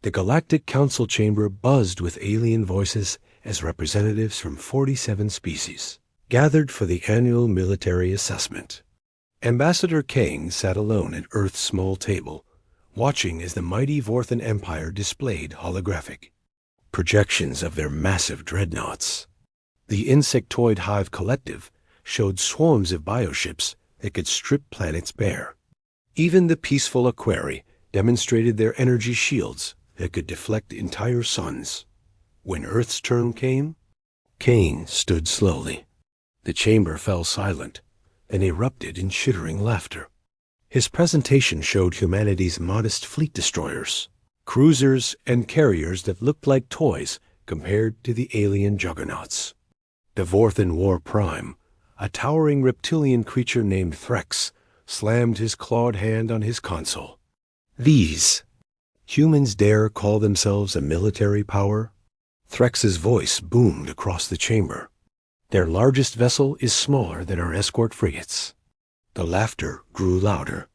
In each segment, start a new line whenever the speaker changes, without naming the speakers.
The Galactic Council chamber buzzed with alien voices as representatives from 47 species gathered for the annual military assessment. Ambassador Kang sat alone at Earth's small table, watching as the mighty Vorthan Empire displayed holographic projections of their massive dreadnoughts. The insectoid Hive Collective showed swarms of bioships that could strip planets bare. Even the peaceful Aquari demonstrated their energy shields that could deflect entire suns. When Earth's turn came, Kang stood slowly. The chamber fell silent and erupted in chittering laughter. His presentation showed humanity's modest fleet destroyers, cruisers and carriers that looked like toys compared to the alien juggernauts. The Vorthan War Prime, a towering reptilian creature named Threx, slammed his clawed hand on his console. These humans dare call themselves a military power? Threx's voice boomed across the chamber. Their largest vessel is smaller than our escort frigates. The laughter grew louder.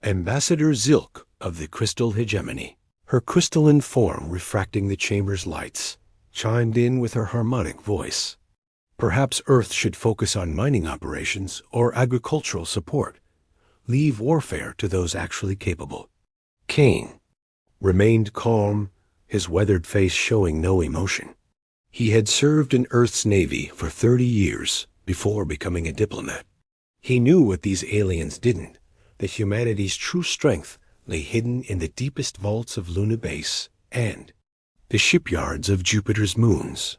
Ambassador Zilk of the Crystal Hegemony, her crystalline form refracting the chamber's lights, chimed in with her harmonic voice. Perhaps Earth should focus on mining operations or agricultural support. Leave warfare to those actually capable. Kang remained calm, his weathered face showing no emotion. He had served in Earth's Navy for 30 years before becoming a diplomat. He knew what these aliens didn't, that humanity's true strength lay hidden in the deepest vaults of Luna Base and the shipyards of Jupiter's moons.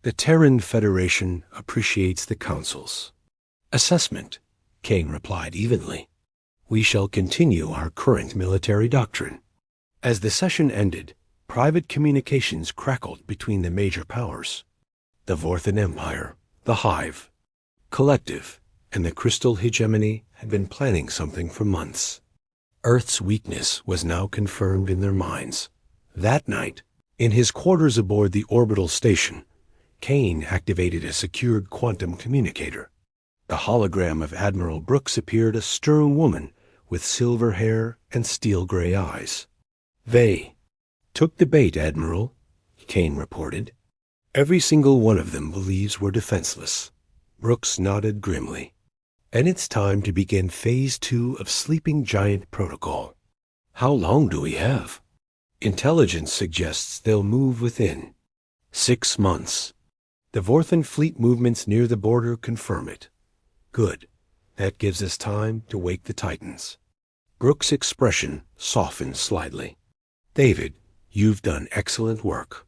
The Terran Federation appreciates the Council's assessment, Kang replied evenly. We shall continue our current military doctrine. As the session ended, private communications crackled between the major powers. The Vorthan Empire, the Hive Collective, and the Crystal Hegemony had been planning something for months. Earth's weakness was now confirmed in their minds. That night, in his quarters aboard the orbital station, Kang activated a secured quantum communicator. The hologram of Admiral Brooks appeared, a stern woman with silver hair and steel-gray eyes. They took the bait, Admiral, Kang reported. Every single one of them believes we're defenseless. Brooks nodded grimly. And it's time to begin Phase 2 of Sleeping Giant Protocol. How long do we have? Intelligence suggests they'll move within 6 months. The Vorthan fleet movements near the border confirm it. Good. That gives us time to wake the Titans. Brooks' expression softened slightly. David, you've done excellent work.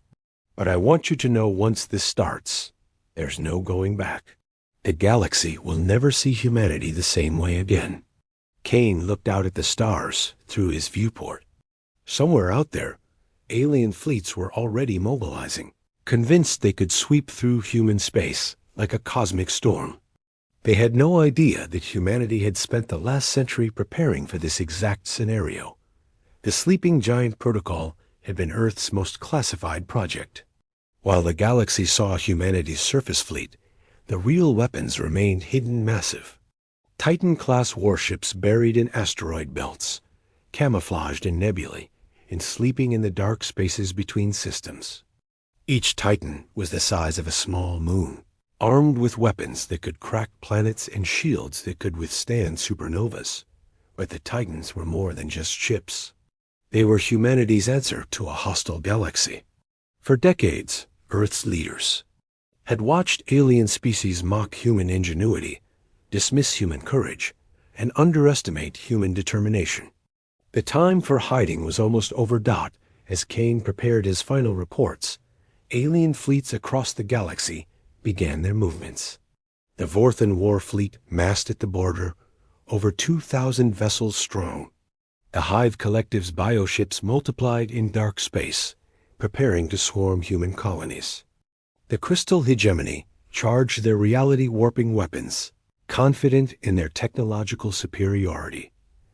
But I want you to know once this starts, there's no going back. The galaxy will never see humanity the same way again. Kang looked out at the stars through his viewport. Somewhere out there, alien fleets were already mobilizing, convinced they could sweep through human space like a cosmic storm. They had no idea that humanity had spent the last century preparing for this exact scenario. The Sleeping Giant Protocol had been Earth's most classified project. While the galaxy saw humanity's surface fleet, the real weapons remained hidden massive. Titan-class warships buried in asteroid belts, camouflaged in nebulae, and sleeping in the dark spaces between systems. Each Titan was the size of a small moon, armed with weapons that could crack planets and shields that could withstand supernovas. But the Titans were more than just ships. They were humanity's answer to a hostile galaxy. For decades, Earth's leaders had watched alien species mock human ingenuity, dismiss human courage, and underestimate human determination. The time for hiding was almost overdone as Kang prepared his final reports. Alien fleets across the galaxy began their movements. The Vorthan War Fleet massed at the border, over 2,000 vessels strong. The Hive Collective's bioships multiplied in dark space, preparing to swarm human colonies. The Crystal Hegemony charged their reality-warping weapons, confident in their technological superiority.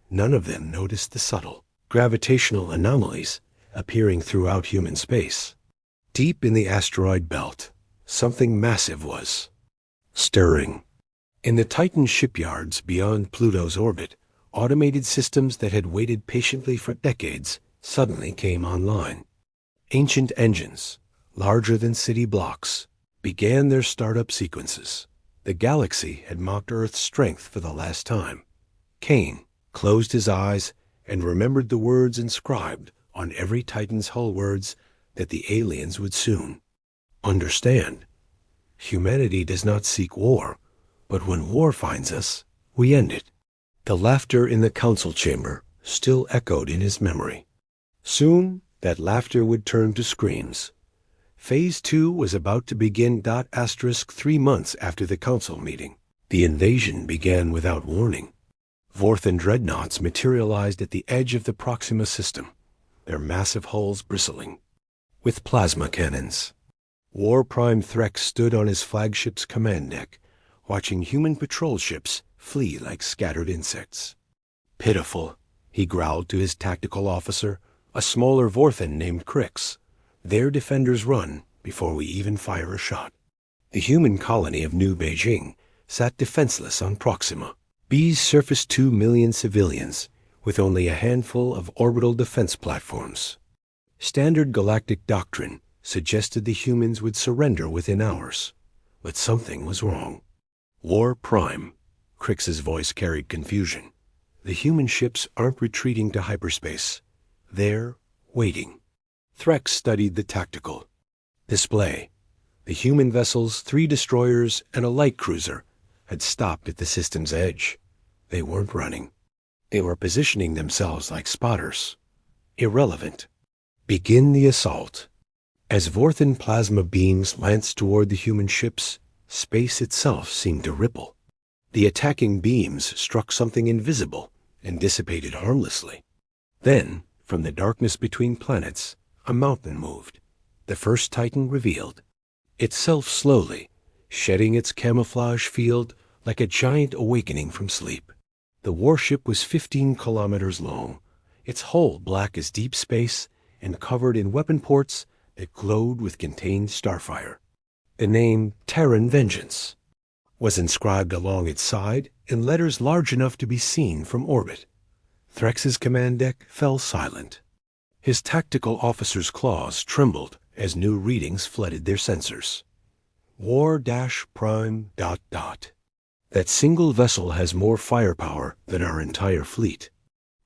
None of them noticed the subtle gravitational anomalies appearing throughout human space. Deep in the asteroid belt, something massive was stirring. In the Titan shipyards beyond Pluto's orbit, automated systems that had waited patiently for decades suddenly came online. Ancient engines, larger than city blocks, began their startup sequences. The galaxy had mocked Earth's strength for the last time. Kane closed his eyes and remembered the words inscribed on every Titan's hull, words that the aliens would soon understand. Humanity does not seek war, but when war finds us, we end it. The laughter in the council chamber still echoed in his memory. Soon, that laughter would turn to screams. Phase 2 was about to begin. 3 months after the council meeting, the invasion began without warning. Vorthan dreadnoughts materialized at the edge of the Proxima system, their massive hulls bristling with plasma cannons. War Prime Threx stood on his flagship's command deck, watching human patrol ships flee like scattered insects. Pitiful, he growled to his tactical officer, a smaller Vorthan named Crix. Their defenders run before we even fire a shot. The human colony of New Beijing sat defenseless on Proxima. Bees surfaced 2 million civilians, with only a handful of orbital defense platforms. Standard galactic doctrine suggested the humans would surrender within hours, but something was wrong. War Prime, Crix's voice carried confusion. The human ships aren't retreating to hyperspace. They're waiting. Threx studied the tactical display. The human vessels, 3 destroyers, and a light cruiser had stopped at the system's edge. They weren't running. They were positioning themselves like spotters. Irrelevant. Begin the assault. As Vorthan plasma beams lanced toward the human ships, space itself seemed to ripple. The attacking beams struck something invisible and dissipated harmlessly. Then, from the darkness between planets, a mountain moved. The first Titan revealed itself slowly, shedding its camouflage field like a giant awakening from sleep. The warship was 15 kilometers long, its hull black as deep space and covered in weapon ports that glowed with contained starfire. The name Terran Vengeance was inscribed along its side in letters large enough to be seen from orbit. Threx's command deck fell silent. His tactical officer's claws trembled as new readings flooded their sensors. War-Prime ... That single vessel has more firepower than our entire fleet.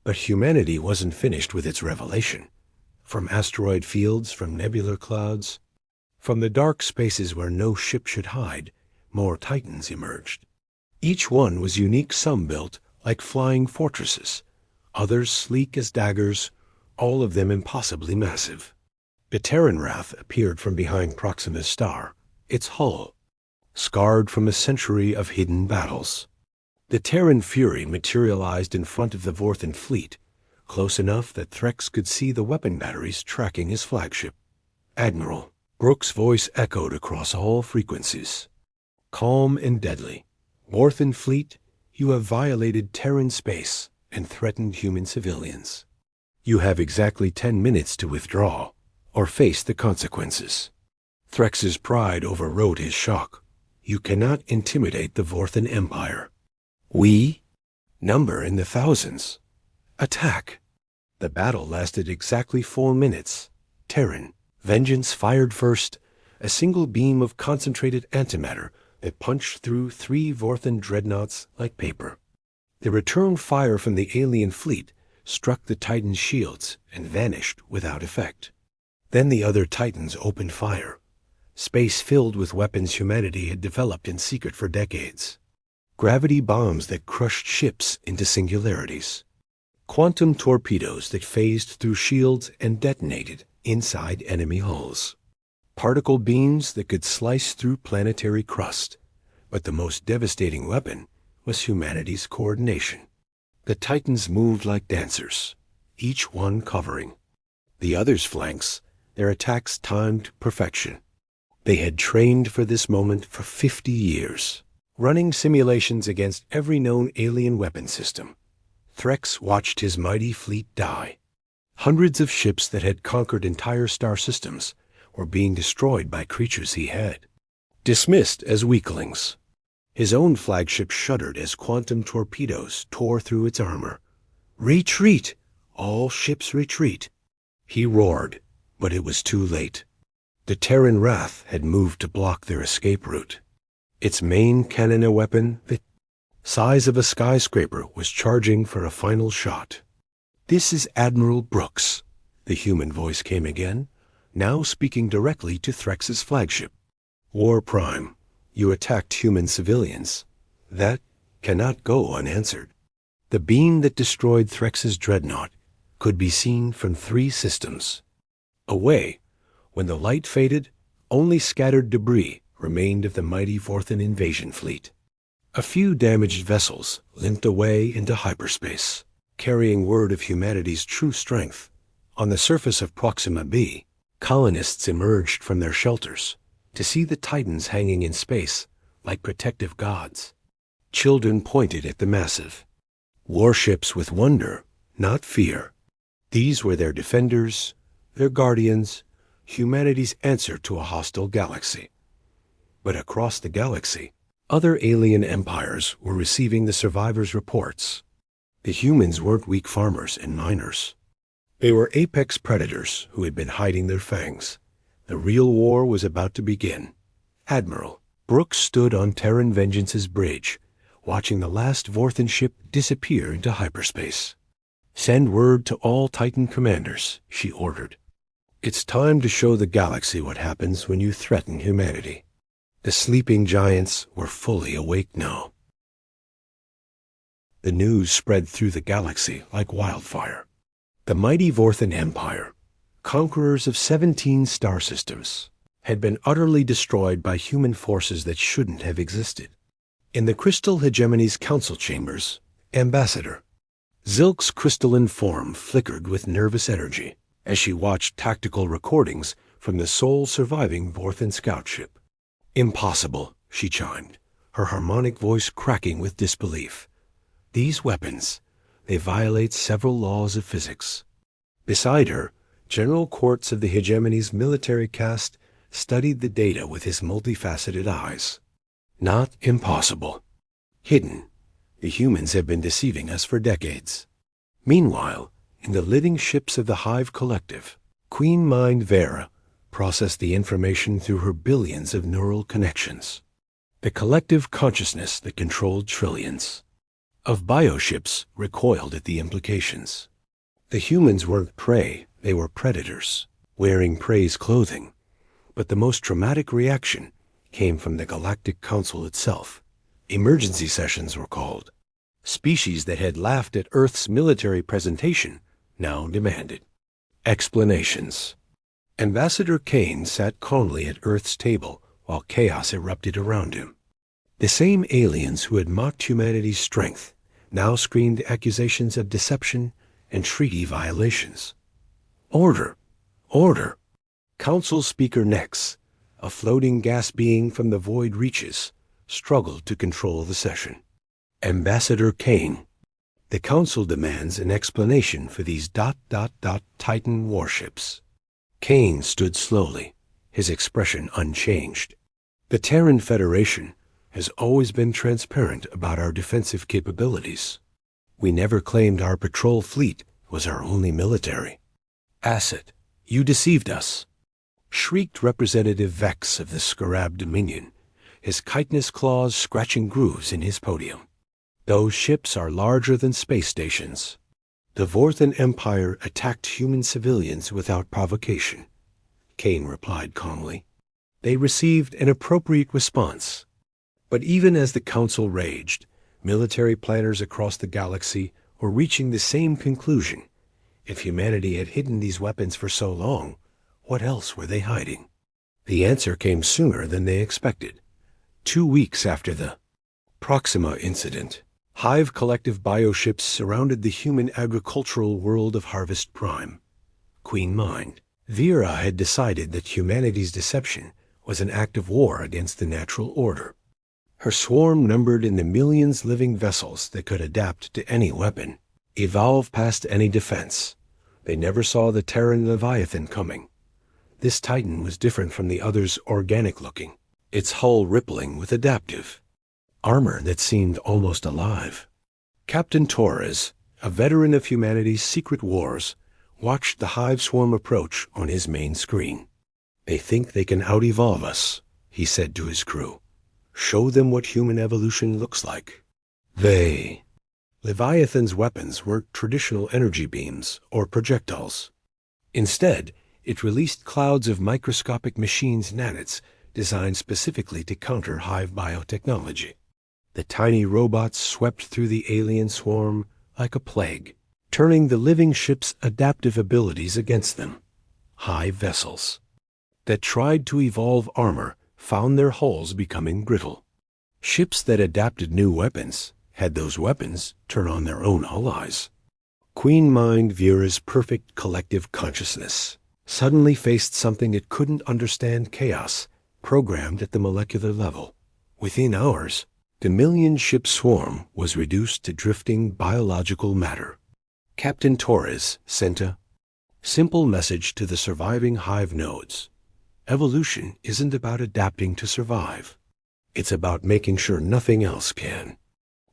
But humanity wasn't finished with its revelation. From asteroid fields, from nebular clouds, from the dark spaces where no ship should hide, more Titans emerged. Each one was unique, some built like flying fortresses, others sleek as daggers, all of them impossibly massive. The Terran Wrath appeared from behind Proxima's star, its hull scarred from a century of hidden battles. The Terran Fury materialized in front of the Vorthan fleet, close enough that Threx could see the weapon batteries tracking his flagship. Admiral, Brooks' voice echoed across all frequencies. Calm and deadly. Vorthan fleet, you have violated Terran space and threatened human civilians. You have exactly 10 minutes to withdraw, or face the consequences. Threx's pride overrode his shock. You cannot intimidate the Vorthan Empire. We number in the thousands. Attack. The battle lasted exactly 4 minutes. Terran Vengeance fired first, a single beam of concentrated antimatter that punched through 3 Vorthan dreadnoughts like paper. The return fire from the alien fleet struck the Titan's shields and vanished without effect. Then the other Titans opened fire. Space filled with weapons humanity had developed in secret for decades. Gravity bombs that crushed ships into singularities. Quantum torpedoes that phased through shields and detonated inside enemy hulls. Particle beams that could slice through planetary crust. But the most devastating weapon was humanity's coordination. The Titans moved like dancers, each one covering the other's flanks, their attacks timed to perfection. They had trained for this moment for 50 years, running simulations against every known alien weapon system. Threx watched his mighty fleet die. Hundreds of ships that had conquered entire star systems were being destroyed by creatures he had dismissed as weaklings. His own flagship shuddered as quantum torpedoes tore through its armor. Retreat! All ships retreat! He roared, but it was too late. The Terran Wrath had moved to block their escape route. Its main cannon, a weapon the size of a skyscraper, was charging for a final shot. "This is Admiral Brooks," the human voice came again, now speaking directly to Threx's flagship. "War Prime, you attacked human civilians. That cannot go unanswered." The beam that destroyed Threx's dreadnought could be seen from 3 systems. Away, when the light faded, only scattered debris remained of the mighty Vorthan invasion fleet. A few damaged vessels limped away into hyperspace, carrying word of humanity's true strength. On the surface of Proxima B, colonists emerged from their shelters to see the Titans hanging in space like protective gods. Children pointed at the massive warships with wonder, not fear. These were their defenders, their guardians, humanity's answer to a hostile galaxy. But across the galaxy, other alien empires were receiving the survivors' reports. The humans weren't weak farmers and miners. They were apex predators who had been hiding their fangs. The real war was about to begin. Admiral Brooks stood on Terran Vengeance's bridge, watching the last Vorthan ship disappear into hyperspace. "Send word to all Titan commanders," she ordered. "It's time to show the galaxy what happens when you threaten humanity." The sleeping giants were fully awake now. The news spread through the galaxy like wildfire. The mighty Vorthan Empire, conquerors of 17 star systems, had been utterly destroyed by human forces that shouldn't have existed. In the Crystal Hegemony's council chambers, Ambassador Zilk's crystalline form flickered with nervous energy as she watched tactical recordings from the sole surviving Vorthan scout ship. "Impossible," she chimed, her harmonic voice cracking with disbelief. "These weapons, they violate several laws of physics." Beside her, General Quartz of the Hegemony's military caste studied the data with his multifaceted eyes. "Not impossible. Hidden. The humans have been deceiving us for decades." Meanwhile, in the living ships of the Hive Collective, Queen Mind Vera processed the information through her billions of neural connections. The collective consciousness that controlled trillions of bioships recoiled at the implications. The humans weren't prey, they were predators, wearing prey's clothing. But the most traumatic reaction came from the Galactic Council itself. Emergency sessions were called. Species that had laughed at Earth's military presentation now demanded explanations. Ambassador Kane sat calmly at Earth's table while chaos erupted around him. The same aliens who had mocked humanity's strength now screamed accusations of deception and treaty violations. "Order! Order!" Council Speaker Nex, a floating gas being from the void reaches, struggled to control the session. "Ambassador Kane, the Council demands an explanation for these ... Titan warships." Kane stood slowly, his expression unchanged. "The Terran Federation has always been transparent about our defensive capabilities. We never claimed our patrol fleet was our only military." "Acid, you deceived us," shrieked Representative Vex of the Scarab Dominion, his chitinous claws scratching grooves in his podium. "Those ships are larger than space stations. The Vorthan Empire attacked human civilians without provocation," Kane replied calmly. "They received an appropriate response." But even as the Council raged, military planners across the galaxy were reaching the same conclusion. If humanity had hidden these weapons for so long, what else were they hiding? The answer came sooner than they expected. 2 weeks after the Proxima incident, Hive Collective bioships surrounded the human agricultural world of Harvest Prime. Queen Mind Vera had decided that humanity's deception was an act of war against the natural order. Her swarm numbered in the millions living vessels that could adapt to any weapon, evolve past any defense. They never saw the Terran Leviathan coming. This Titan was different from the others, organic-looking, its hull rippling with adaptive armor that seemed almost alive. Captain Torres, a veteran of humanity's secret wars, watched the Hive swarm approach on his main screen. "They think they can out-evolve us," he said to his crew. "Show them what human evolution looks like." Leviathan's weapons weren't traditional energy beams or projectiles. Instead, it released clouds of microscopic machines nanites designed specifically to counter Hive biotechnology. The tiny robots swept through the alien swarm like a plague, turning the living ship's adaptive abilities against them. Hive vessels that tried to evolve armor found their hulls becoming brittle. Ships that adapted new weapons had those weapons turn on their own allies. Queen Mind Vera's perfect collective consciousness suddenly faced something it couldn't understand: chaos, programmed at the molecular level. Within hours, the million-ship swarm was reduced to drifting biological matter. Captain Torres sent a simple message to the surviving Hive nodes. Evolution isn't about adapting to survive. It's about making sure nothing else can.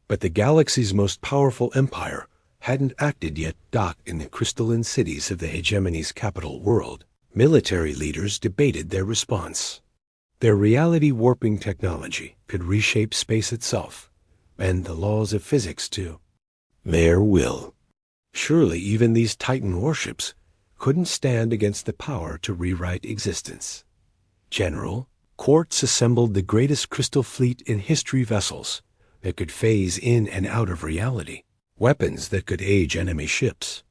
But the galaxy's most powerful empire hadn't acted yet. Docked in the crystalline cities of the hegemony's capital world, military leaders debated their response. Their reality-warping technology could reshape space itself, bend the laws of physics to their will. Surely even these Titan warships couldn't stand against the power to rewrite existence. General Quartz assembled the greatest crystal fleet in history: vessels that could phase in and out of reality, weapons that could age enemy ships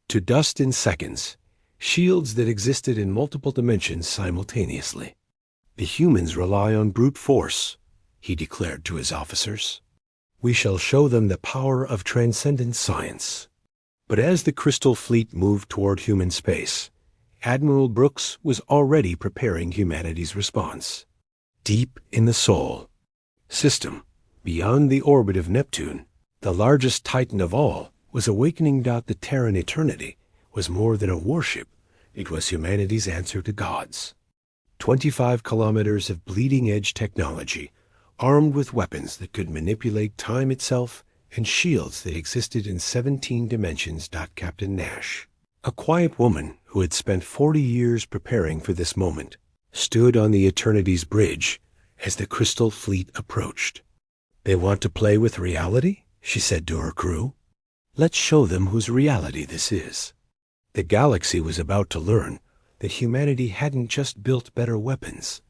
to dust in seconds, shields that existed in multiple dimensions simultaneously. "The humans rely on brute force," he declared to his officers. "We shall show them the power of transcendent science." But as the Crystal Fleet moved toward human space, Admiral Brooks was already preparing humanity's response. Deep in the Sol system, beyond the orbit of Neptune, the largest Titan of all was awakening. The Terran Infinity was more than a warship. It was humanity's answer to gods. 25 kilometers of bleeding-edge technology, armed with weapons that could manipulate time itself and shields that existed in 17 dimensions. Captain Nash, a quiet woman who had spent 40 years preparing for this moment, stood on the Eternity's bridge as the Crystal Fleet approached. "They want to play with reality?" she said to her crew. "Let's show them whose reality this is." The galaxy was about to learn that humanity hadn't just built better weapons.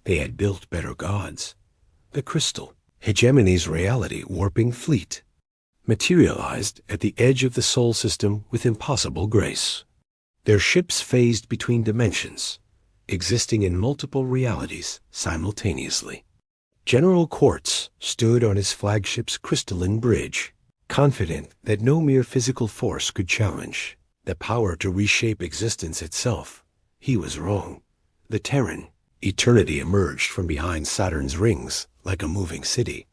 They had built better gods. The Crystal Hegemony's reality-warping fleet materialized at the edge of the Sol system with impossible grace. Their ships phased between dimensions, existing in multiple realities simultaneously. General Quartz stood on his flagship's crystalline bridge, confident that no mere physical force could challenge the power to reshape existence itself. He was wrong. The Terran Eternity emerged from behind Saturn's rings like a moving city.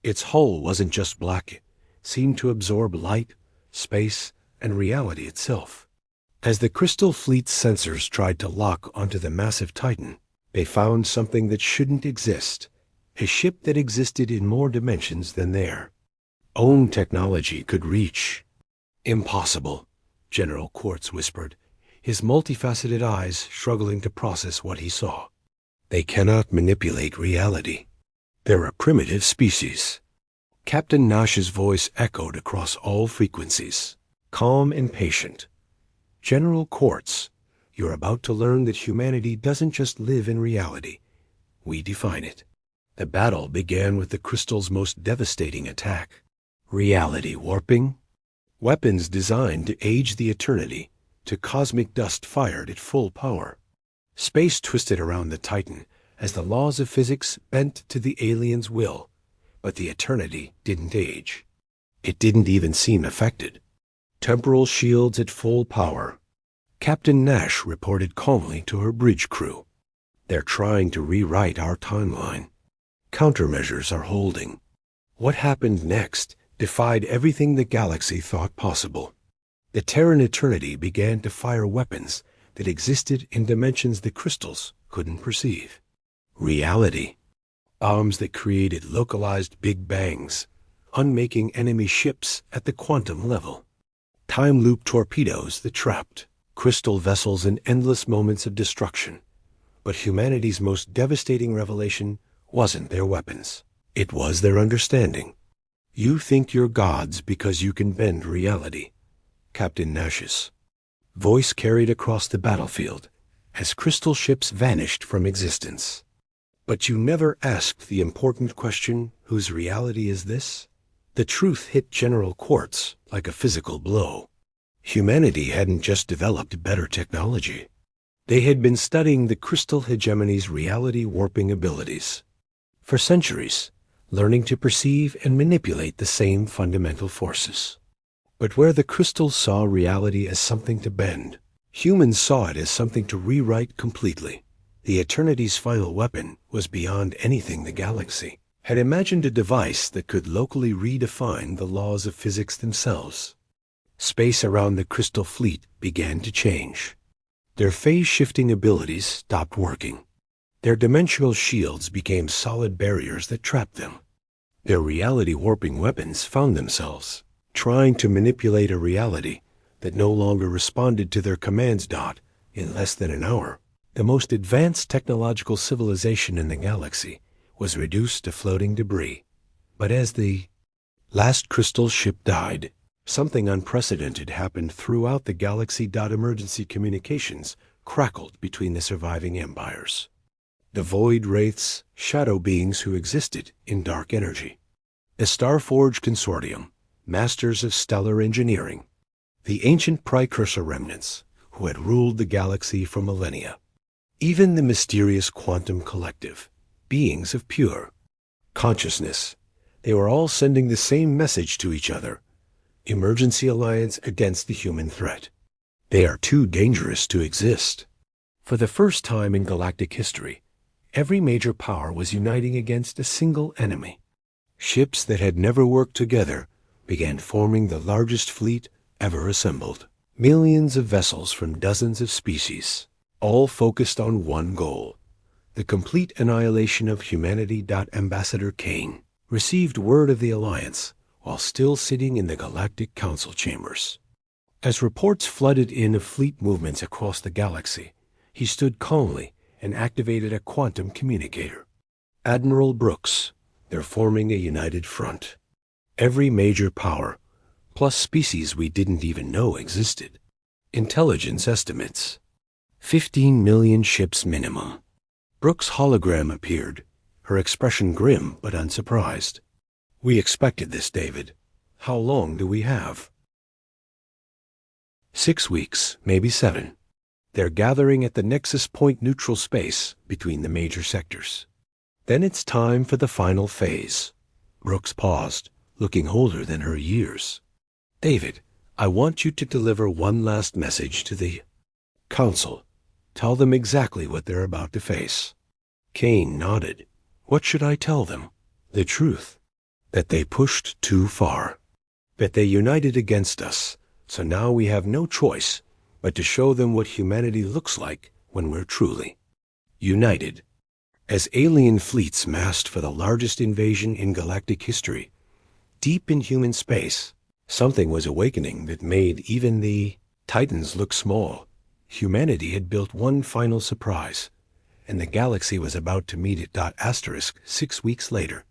Its hull wasn't just black, it seemed to absorb light, space, and reality itself. As the Crystal Fleet's sensors tried to lock onto the massive Titan, they found something that shouldn't exist. A ship that existed in more dimensions than their own technology could reach. "Impossible," General Quartz whispered, his multifaceted eyes struggling to process what he saw. "They cannot manipulate reality. They're a primitive species." Captain Nash's voice echoed across all frequencies, calm and patient. "General Quartz, you're about to learn that humanity doesn't just live in reality. We define it." The battle began with the Crystal's most devastating attack: reality warping. Weapons designed to age the Eternity to cosmic dust fired at full power. Space twisted around the Titan as the laws of physics bent to the alien's will, but the Eternity didn't age. It didn't even seem affected. Temporal shields at full power. Captain Nash reported calmly to her bridge crew. "They're trying to rewrite our timeline. Countermeasures are holding." What happened next defied everything the galaxy thought possible. The Terran Eternity began to fire weapons that existed in dimensions the crystals couldn't perceive. Reality. Bombs that created localized big bangs, unmaking enemy ships at the quantum level. time loop torpedoes that trapped, crystal vessels in endless moments of destruction. But humanity's most devastating revelation wasn't their weapons. It was their understanding. You think you're gods because you can bend reality. Captain Nash's voice carried across the battlefield as crystal ships vanished from existence. But you never asked the important question, whose reality is this? The truth hit General Quartz like a physical blow. Humanity hadn't just developed better technology. They had been studying the crystal hegemony's reality warping abilities. For centuries, learning to perceive and manipulate the same fundamental forces. But where the crystals saw reality as something to bend, humans saw it as something to rewrite completely. The Eternity's final weapon was beyond anything the galaxy had imagined, a device that could locally redefine the laws of physics themselves. Space around the Crystal Fleet began to change. Their phase-shifting abilities stopped working. Their dimensional shields became solid barriers that trapped them. Their reality-warping weapons found themselves trying to manipulate a reality that no longer responded to their commands. In less than an hour, the most advanced technological civilization in the galaxy was reduced to floating debris. But as the last crystal ship died, something unprecedented happened throughout the galaxy. Emergency communications crackled between the surviving empires. The void wraiths, shadow beings who existed in dark energy. The Starforge Consortium, masters of stellar engineering. The ancient precursor remnants who had ruled the galaxy for millennia. Even the mysterious quantum collective, beings of pure consciousness. They were all sending the same message to each other. Emergency alliance against the human threat. They are too dangerous to exist. For the first time in galactic history, every major power was uniting against a single enemy. Ships that had never worked together began forming the largest fleet ever assembled. Millions of vessels from dozens of species, all focused on one goal, the complete annihilation of humanity. Ambassador Kane received word of the alliance while still sitting in the Galactic Council chambers. As reports flooded in of fleet movements across the galaxy, he stood calmly and activated a quantum communicator. Admiral Brooks, they're forming a united front. Every major power, plus species we didn't even know existed. Intelligence estimates 15 million ships minimum. Brooks' hologram appeared, her expression grim but unsurprised. We expected this, David. How long do we have? 6 weeks, maybe 7. They're gathering at the nexus point, neutral space between the major sectors. Then it's time for the final phase. Brooks paused, looking older than her years. David, I want you to deliver one last message to the Council. Tell them exactly what they're about to face. Kane nodded. What should I tell them? The truth. That they pushed too far. That they united against us, so now we have no choice but to show them what humanity looks like when we're truly united. As alien fleets massed for the largest invasion in galactic history, deep in human space, something was awakening that made even the Titans look small. Humanity had built one final surprise, and the galaxy was about to meet it. 6 weeks later,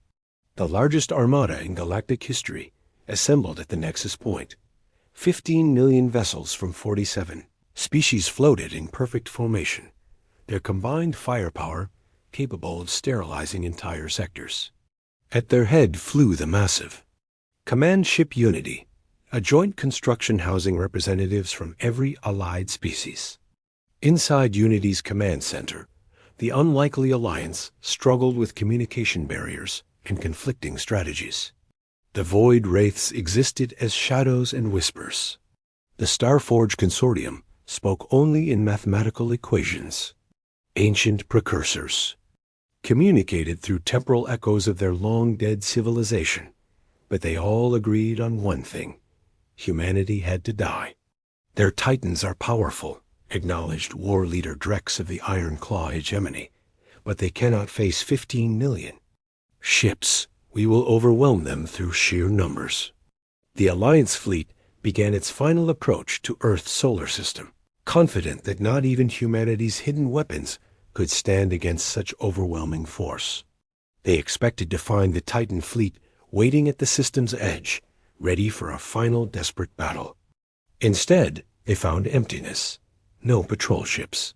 the largest armada in galactic history assembled at the nexus point. 15 million vessels from 47 species floated in perfect formation, their combined firepower capable of sterilizing entire sectors. At their head flew the massive Command Ship Unity, a joint construction housing representatives from every allied species. Inside Unity's command center, the unlikely alliance struggled with communication barriers and conflicting strategies. The void wraiths existed as shadows and whispers. The Starforge Consortium spoke only in mathematical equations. Ancient precursors communicated through temporal echoes of their long-dead civilization, but they all agreed on one thing. Humanity had to die. Their titans are powerful, acknowledged war leader Drex of the Iron Claw hegemony, but they cannot face 15 million ships. We will overwhelm them through sheer numbers. The Alliance fleet began its final approach to Earth's solar system, confident that not even humanity's hidden weapons could stand against such overwhelming force. They expected to find the Titan fleet waiting at the system's edge, ready for a final desperate battle. Instead, they found emptiness. No patrol ships.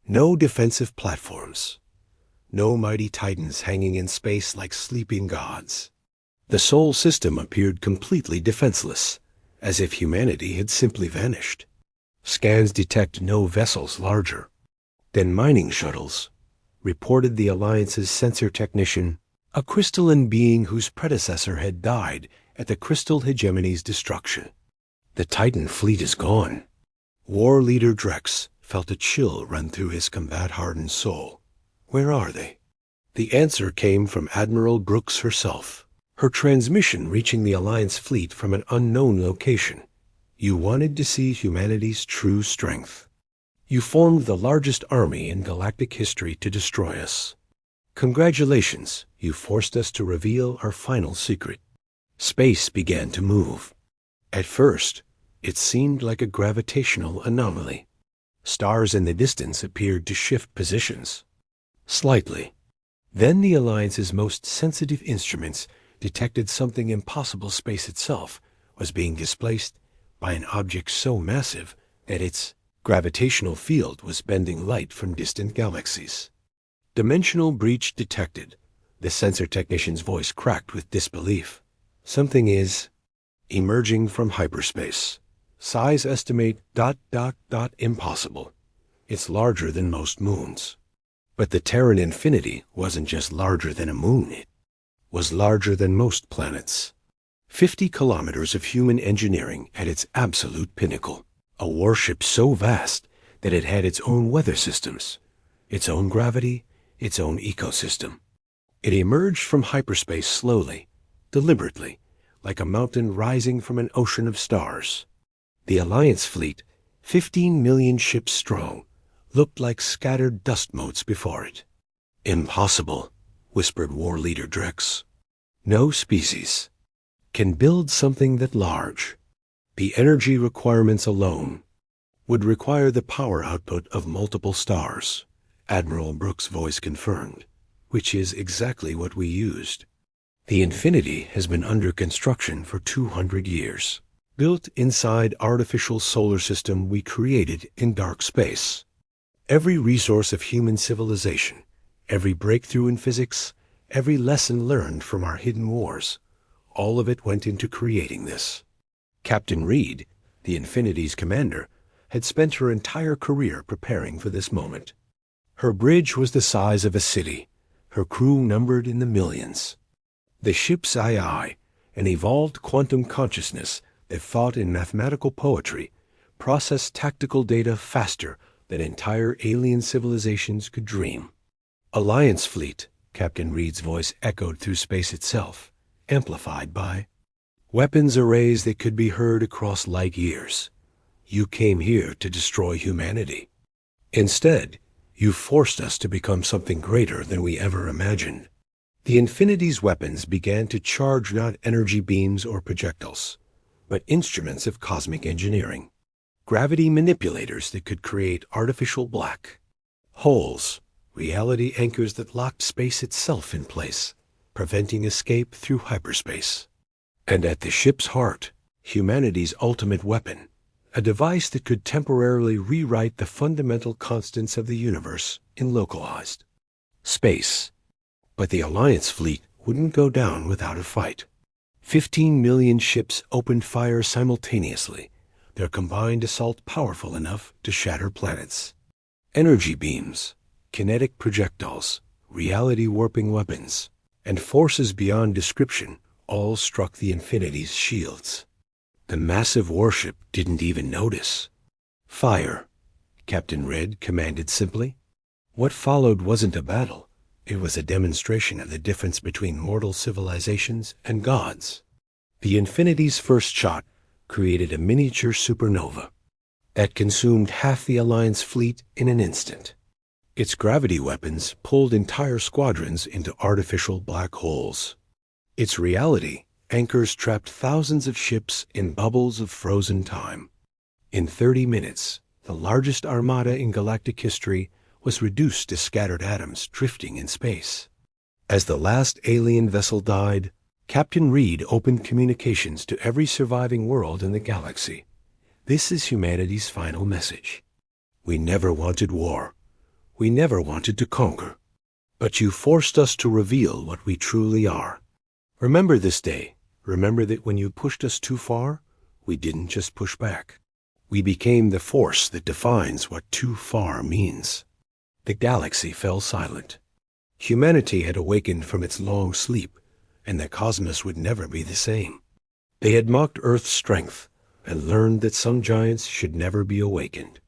No defensive platforms. No mighty Titans hanging in space like sleeping gods. The Sol system appeared completely defenseless, as if humanity had simply vanished. Scans detect no vessels larger than mining shuttles, reported the Alliance's sensor technician, a crystalline being whose predecessor had died at the crystal hegemony's destruction. The Titan fleet is gone. War leader Drex felt a chill run through his combat-hardened soul. Where are they? The answer came from Admiral Brooks herself, her transmission reaching the Alliance fleet from an unknown location. You wanted to see humanity's true strength. You formed the largest army in galactic history to destroy us. Congratulations, you forced us to reveal our final secret. Space began to move. At first, it seemed like a gravitational anomaly. Stars in the distance appeared to shift positions. Slightly. Then the Alliance's most sensitive instruments detected something impossible. Space itself was being displaced by an object so massive that its gravitational field was bending light from distant galaxies. Dimensional breach detected. The sensor technician's voice cracked with disbelief. Something is emerging from hyperspace. Size estimate ... impossible. It's larger than most moons. But the Terran Infinity wasn't just larger than a moon. It was larger than most planets. 50 kilometers of human engineering at its absolute pinnacle. A warship so vast that it had its own weather systems, its own gravity, its own ecosystem. It emerged from hyperspace slowly, deliberately, like a mountain rising from an ocean of stars. The Alliance fleet, 15 million ships strong, looked like scattered dust motes before it. Impossible, whispered war leader Drex. No species can build something that large. The energy requirements alone would require the power output of multiple stars, Admiral Brooks' voice confirmed, which is exactly what we used. The Infinity has been under construction for 200 years, built inside artificial solar system we created in dark space. Every resource of human civilization, every breakthrough in physics, every lesson learned from our hidden wars, all of it went into creating this. Captain Reed, the Infinity's commander, had spent her entire career preparing for this moment. Her bridge was the size of a city, her crew numbered in the millions. The ship's AI, an evolved quantum consciousness that thought in mathematical poetry, processed tactical data faster than entire alien civilizations could dream. Alliance fleet, Captain Reed's voice echoed through space itself, amplified by weapons arrays that could be heard across light years. You came here to destroy humanity. Instead, you forced us to become something greater than we ever imagined. The Infinity's weapons began to charge not energy beams or projectiles, but instruments of cosmic engineering. Gravity manipulators that could create artificial black holes, reality anchors that locked space itself in place, preventing escape through hyperspace. And at the ship's heart, humanity's ultimate weapon, a device that could temporarily rewrite the fundamental constants of the universe in localized space. But the Alliance fleet wouldn't go down without a fight. 15 million ships opened fire simultaneously, their combined assault powerful enough to shatter planets. Energy beams, kinetic projectiles, reality-warping weapons, and forces beyond description all struck the Infinity's shields. The massive warship didn't even notice. Fire, Captain Red commanded simply. What followed wasn't a battle. It was a demonstration of the difference between mortal civilizations and gods. The Infinity's first shot created a miniature supernova that consumed half the Alliance fleet in an instant. Its gravity weapons pulled entire squadrons into artificial black holes. Its reality, Anchors trapped thousands of ships in bubbles of frozen time. In 30 minutes, the largest armada in galactic history was reduced to scattered atoms drifting in space. As the last alien vessel died, Captain Reed opened communications to every surviving world in the galaxy. This is humanity's final message. We never wanted war. We never wanted to conquer. But you forced us to reveal what we truly are. Remember this day. Remember that when you pushed us too far, we didn't just push back. We became the force that defines what too far means. The galaxy fell silent. Humanity had awakened from its long sleep, and the cosmos would never be the same. They had mocked Earth's strength and learned that some giants should never be awakened.